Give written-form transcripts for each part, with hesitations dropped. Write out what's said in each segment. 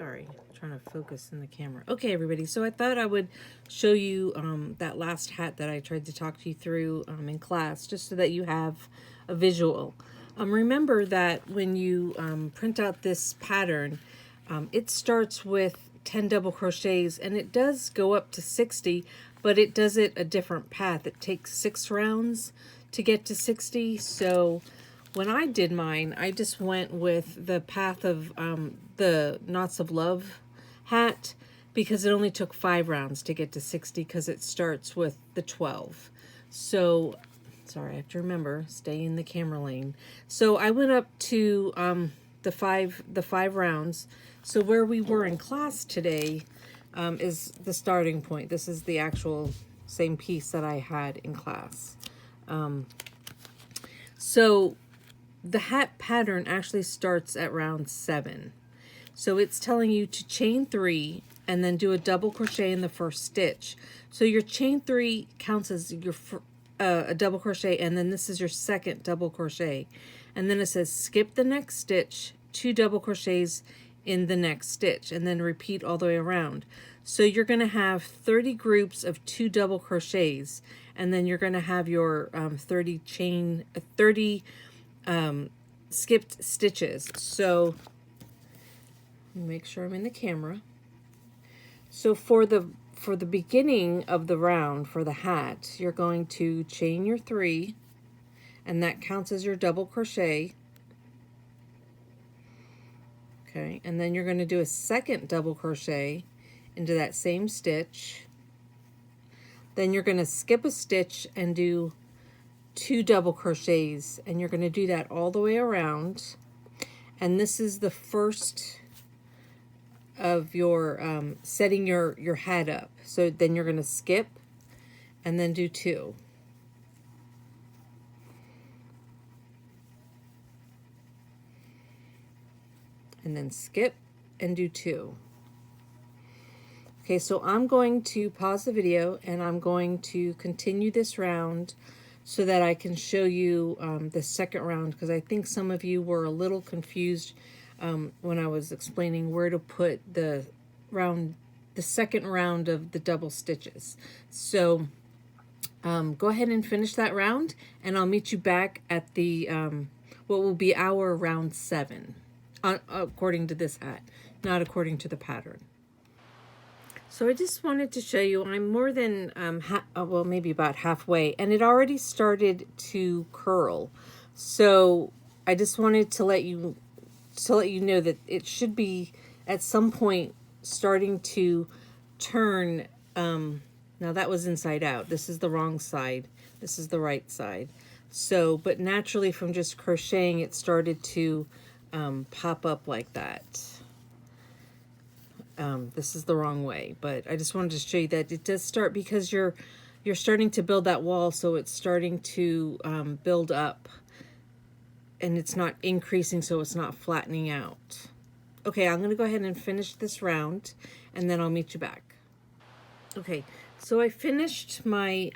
Sorry, I'm trying to focus in the camera. Okay, everybody. So I thought I would show you that last hat that I tried to talk to you through in class, just so that you have a visual. Remember that when you print out this pattern, it starts with 10 double crochets, and it does go up to 60, but it does it a different path. It takes 6 rounds to get to 60. So when I did mine, I just went with the path of the Knots of Love hat, because it only took 5 rounds to get to 60, because it starts with the 12. So, sorry, I have to remember, stay in the camera lane. So I went up to the five rounds. So where we were in class today is the starting point. This is the actual same piece that I had in class. So the hat pattern actually starts at round 7. So it's telling you to chain 3 and then do a double crochet in the first stitch. So your chain 3 counts as your a double crochet, and then this is your second double crochet. And then it says skip the next stitch, 2 double crochets in the next stitch, and then repeat all the way around. So you're going to have 30 groups of 2 double crochets, and then you're going to have your 30 skipped stitches. So make sure I'm in the camera. So for the beginning of the round for the hat, you're going to chain your 3, and that counts as your double crochet. Okay, and then you're going to do a second double crochet into that same stitch. Then you're going to skip a stitch and do 2 double crochets, and you're going to do that all the way around. And this is the first of your setting your hat up. So then you're going to skip and then do 2. And then skip and do 2. Okay, so I'm going to pause the video and I'm going to continue this round so that I can show you the second round, because I think some of you were a little confused when I was explaining where to put the second round of the double stitches. So go ahead and finish that round, and I'll meet you back at the what will be our round 7, according to this hat, not according to the pattern. So I just wanted to show you, I'm more than, well, maybe about halfway, and it already started to curl. So I just wanted to let you know that it should be at some point starting to turn. Now that was inside out. This is the wrong side. This is the right side. So, but naturally from just crocheting, it started to pop up like that. This is the wrong way, but I just wanted to show you that it does start, because you're starting to build that wall, so it's starting to build up, and it's not increasing, so it's not flattening out. Okay, I'm going to go ahead and finish this round, and then I'll meet you back. Okay, so I finished my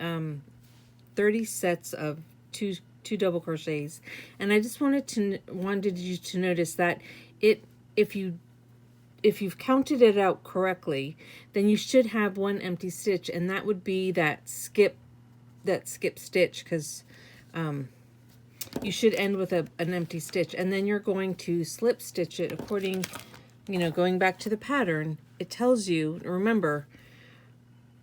30 sets of two double crochets, and I just wanted you to notice that if you've counted it out correctly, then you should have 1 empty stitch, and that would be that skip stitch, because you should end with an empty stitch, and then you're going to slip stitch it according, going back to the pattern. It tells you, remember,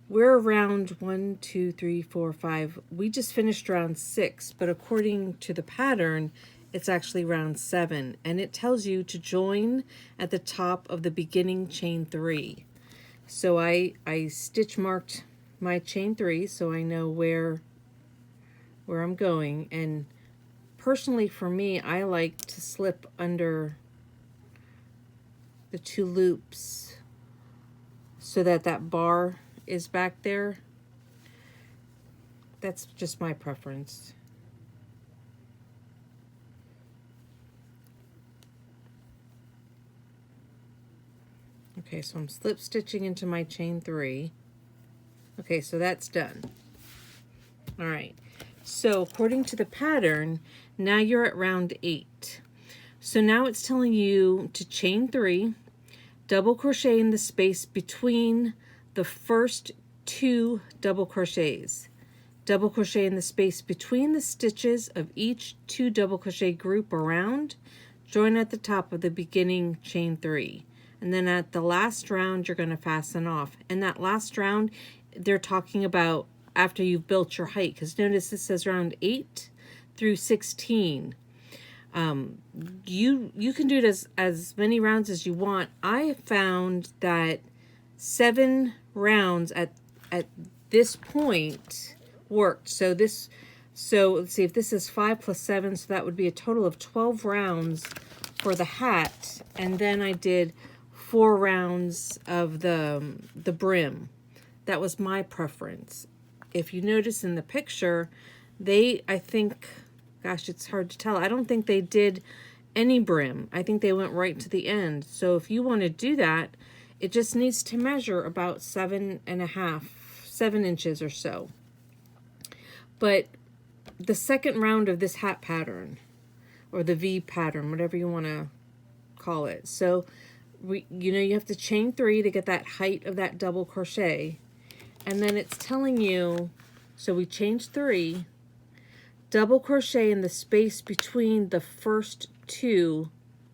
we're around 1, 2, 3, 4, 5. We just finished round 6, but according to the pattern, it's actually round 7, and it tells you to join at the top of the beginning chain 3. So I stitch marked my chain 3 so I know where I'm going, and personally for me, I like to slip under the 2 loops so that bar is back there. That's just my preference. Okay, so I'm slip stitching into my chain 3. Okay, so that's done. All right, so according to the pattern, now you're at round 8. So now it's telling you to chain 3, double crochet in the space between the first 2 double crochets. Double crochet in the space between the stitches of each 2 double crochet group around, join at the top of the beginning chain 3. And then at the last round, you're going to fasten off. And that last round, they're talking about after you've built your height, because notice this says round 8 through 16. You can do it as many rounds as you want. I found that 7 rounds at this point worked. So let's see, if this is 5 plus 7, so that would be a total of 12 rounds for the hat. And then I did 4 rounds of the brim. That was my preference. If you notice in the picture, I think, gosh, it's hard to tell. I don't think they did any brim. I think they went right to the end. So if you want to do that, it just needs to measure about 7 inches or so. But the second round of this hat pattern, or the V pattern, whatever you want to call it. So you have to chain 3 to get that height of that double crochet. And then it's telling you, so we changed 3, double crochet in the space between the first 2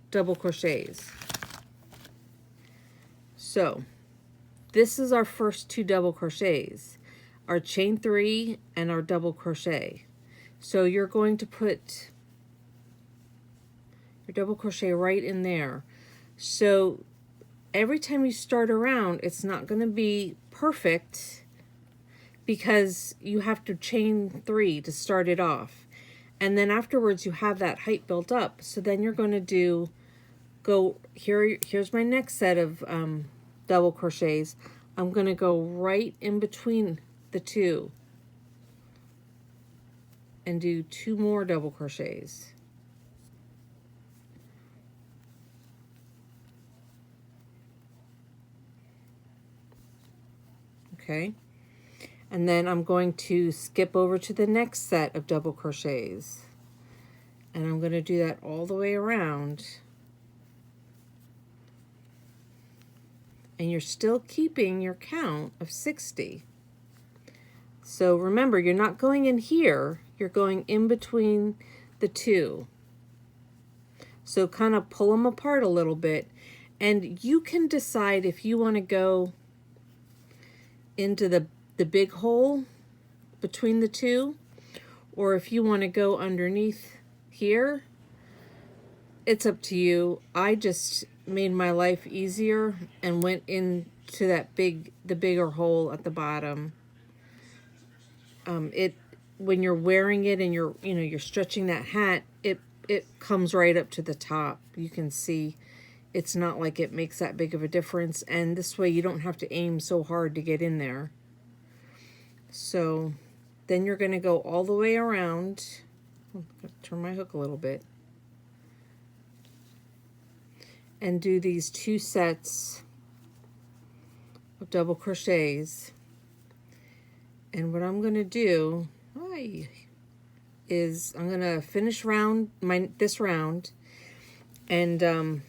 double crochets. So this is our first 2 double crochets, our chain 3 and our double crochet. So you're going to put your double crochet right in there. So every time you start a round, it's not going to be perfect because you have to chain 3 to start it off. And then afterwards you have that height built up. So then you're going to here's my next set of double crochets. I'm going to go right in between the 2 and do 2 more double crochets. Okay. And then I'm going to skip over to the next set of double crochets. And I'm going to do that all the way around. And you're still keeping your count of 60. So remember, you're not going in here, you're going in between the 2. So kind of pull them apart a little bit. And you can decide if you want to go into the big hole between the 2, or if you want to go underneath here. It's up to you. I just made my life easier and went into the bigger hole at the bottom. When you're wearing it and you're stretching that hat, it comes right up to the top. You can see it's not like it makes that big of a difference, and this way you don't have to aim so hard to get in there. So then you're going to go all the way around. I'm going to turn my hook a little bit. And do these 2 sets of double crochets. And what I'm going to do is I'm going to finish this round, and I'm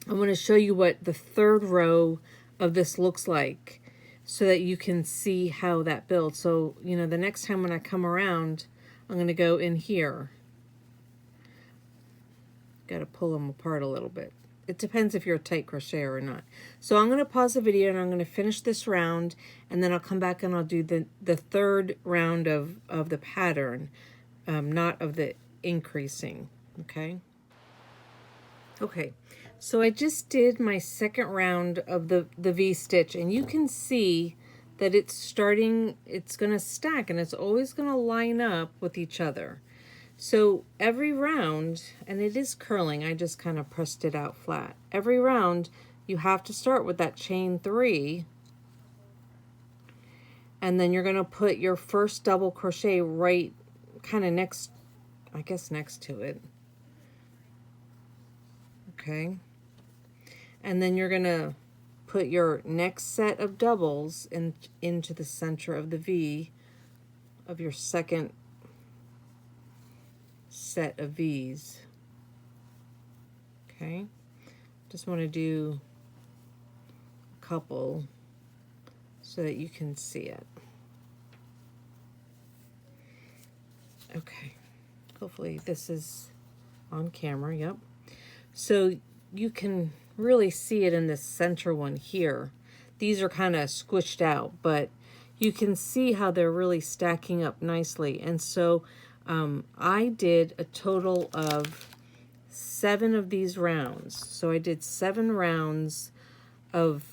going to show you what the 3rd row of this looks like, so that you can see how that builds. So, the next time when I come around, I'm going to go in here. Got to pull them apart a little bit. It depends if you're a tight crocheter or not. So I'm going to pause the video and I'm going to finish this round, and then I'll come back and I'll do the 3rd round of the pattern, not of the increasing, okay? Okay, so I just did my 2nd round of the V-stitch, and you can see that it's going to stack, and it's always going to line up with each other. So every round, and it is curling, I just kind of pressed it out flat. Every round, you have to start with that chain 3, and then you're going to put your first double crochet right kind of next to it. Okay, and then you're going to put your next set of doubles into the center of the V of your 2nd set of V's. Okay, just want to do couple so that you can see it. Okay, hopefully this is on camera. Yep. So you can really see it in this center one here. These are kind of squished out, but you can see how they're really stacking up nicely. And so I did a total of 7 of these rounds. So I did 7 rounds of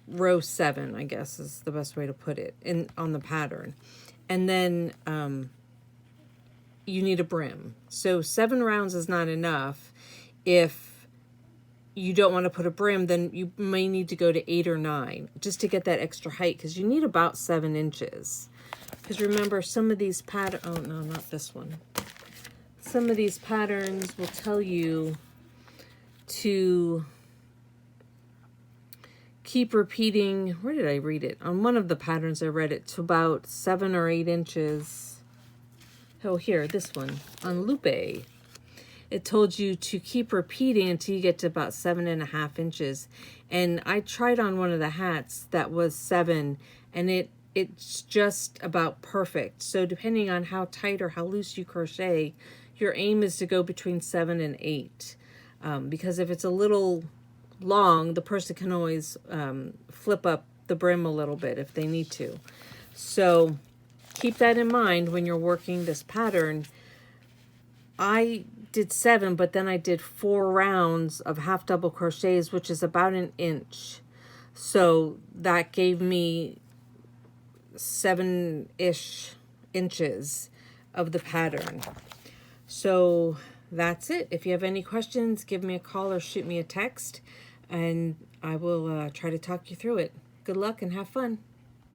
row 7, I guess is the best way to put it, on the pattern. And then you need a brim. So 7 rounds is not enough. If you don't want to put a brim, then you may need to go to 8 or 9 just to get that extra height, because you need about 7 inches. Because remember, some of these oh no, not this one. Some of these patterns will tell you to keep repeating. Where did I read it? On one of the patterns I read it to about 7 or 8 inches. Oh, here, this one, on Lupe. It told you to keep repeating until you get to about 7.5 inches. And I tried on one of the hats that was 7, and it's just about perfect. So depending on how tight or how loose you crochet, your aim is to go between 7 and 8. Because if it's a little long, the person can always flip up the brim a little bit if they need to. So keep that in mind when you're working this pattern. I did 7, but then I did 4 rounds of half double crochets, which is about 1 inch. So that gave me 7-ish inches of the pattern. So that's it. If you have any questions, give me a call or shoot me a text, and I will try to talk you through it. Good luck and have fun.